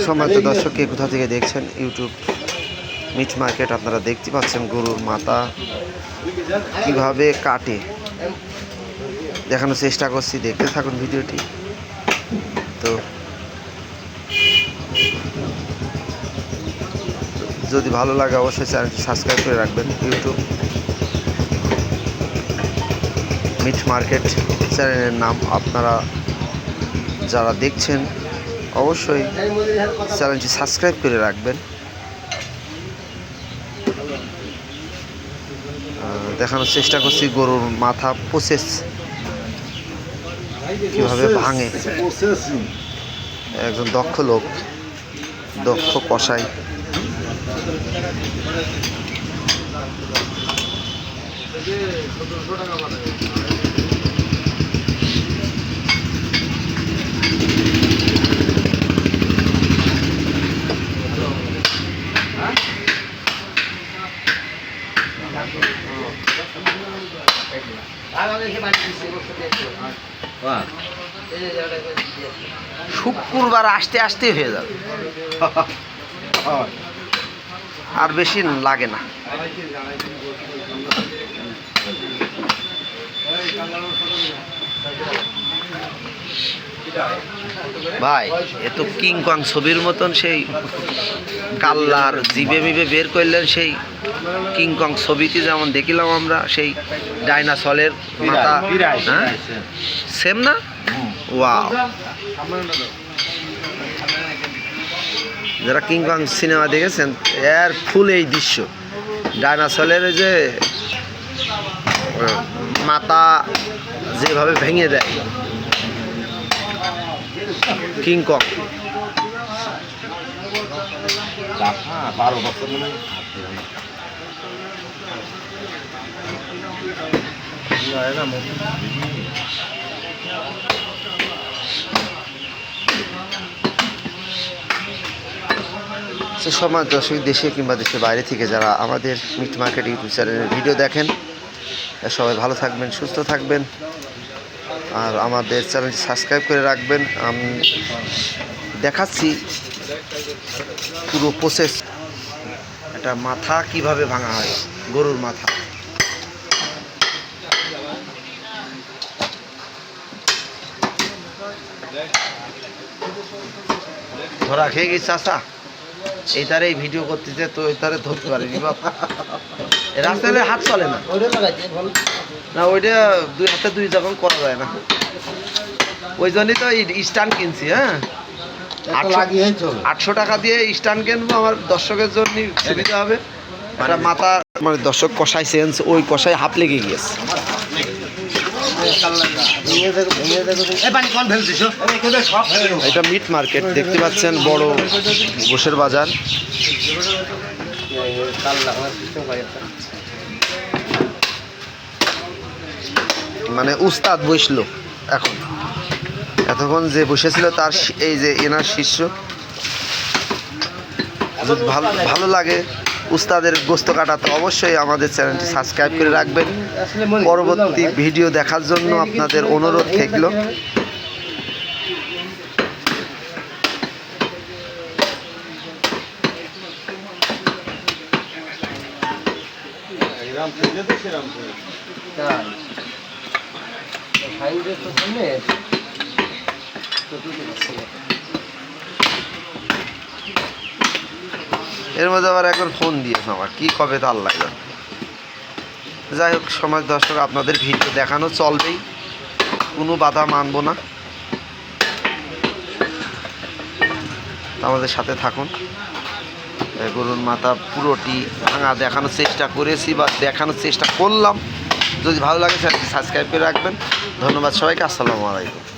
সম্মানিত দর্শক, কে কোথা থেকে দেখছেন ইউটিউব মিট মার্কেট, আপনারা দেখতে পাচ্ছেন গরুর মাথা কিভাবে কাটে দেখানোর চেষ্টা করছি। দেখতে থাকুন ভিডিওটি। তো যদি ভালো লাগে অবশ্যই চ্যানেলটি সাবস্ক্রাইব করে রাখবেন। ইউটিউব মিট মার্কেট চ্যানেলের নাম। আপনারা যারা দেখছেন অবশ্যই চ্যানেলটি সাবস্ক্রাইব করে রাখবেন। দেখানোর চেষ্টা করছি গরুর মাথা প্রসেস কীভাবে ভাঙে। একজন দক্ষ লোক, দক্ষ কসাই। শুক্রবার আসতে আসতে হয়ে যাবে, আর বেশি লাগে না। ভাই এ তো কিং কং ছবির মতন, সেই কাল্লার জিবে মিবে বের করলেন, সেই কিং কং ছবিতে যেমন দেখিলাম আমরা, সেই ডাইনাসরের মাথা। হ্যাঁ, সেম না? ওয়াও! যারা কিং কং সিনেমা দেখেছেন এর ফুল এই দৃশ্য, ডাইনাসরের যে মাথা যেভাবে ভেঙে দেয় কিং কং। সে সময় দর্শক, দেশে কিংবা দেশের বাইরে থেকে যারা আমাদের মিট মার্কেট ইউটিউব চ্যানেলের ভিডিও দেখেন, সবাই ভালো থাকবেন, সুস্থ থাকবেন, আর আমাদের চ্যানেলটি সাবস্ক্রাইব করে রাখবেন। আমি দেখাচ্ছি পুরো প্রসেস, একটা মাথা কিভাবে ভাঙা হয়, গরুর মাথা। ধরা খেয়ে গেছে চাষা, এইটারে এই ভিডিও করতেছে, তো এইটারে ধরতে পারিনি বাবা। রাস্তায় হাত চলে না, না ওইটা দুই হাতে দুই যখন করা যায় না, ওই জন্যই তো স্ট্যান্ড কিনছি। হ্যাঁ, 800 টাকা দিয়ে স্ট্যান্ড কিনবো, আমার দর্শকের জন্য সুবিধা হবে। একটা মাথা মানে দর্শক কষাই সেন্স, ওই কষাই হাফ লেগে গিয়েছে। এটা মিট মার্কেট দেখতে পাচ্ছেন, বড় গোশের বাজার। মানে উস্তাদ বসলো এখন, এতক্ষণ যে বসেছিল তার এই যে এনার শিষ্য। যদি ভালো লাগে উস্তাদের গোস্ত কাটা, তো অবশ্যই আমাদের চ্যানেলটি সাবস্ক্রাইব করে রাখবেন। পরবর্তী ভিডিও দেখার জন্য আপনাদের অনুরোধ থাকলো। এর মধ্যে আবার একবার ফোন দিয়েছে আমার, কি কবে তার লাগে। যাই হোক, সমাজ দর্শক, আপনাদের ভিডিও দেখানো চলবেই, কোনো বাধা মানব না। আমাদের সাথে থাকুন। গরুর মাথা পুরোটি ভাঙা দেখানোর চেষ্টা করেছি বা দেখানোর চেষ্টা করলাম। যদি ভালো লাগে সাবস্ক্রাইব করে রাখবেন। ধন্যবাদ সবাইকে। আসসালামু আলাইকুম।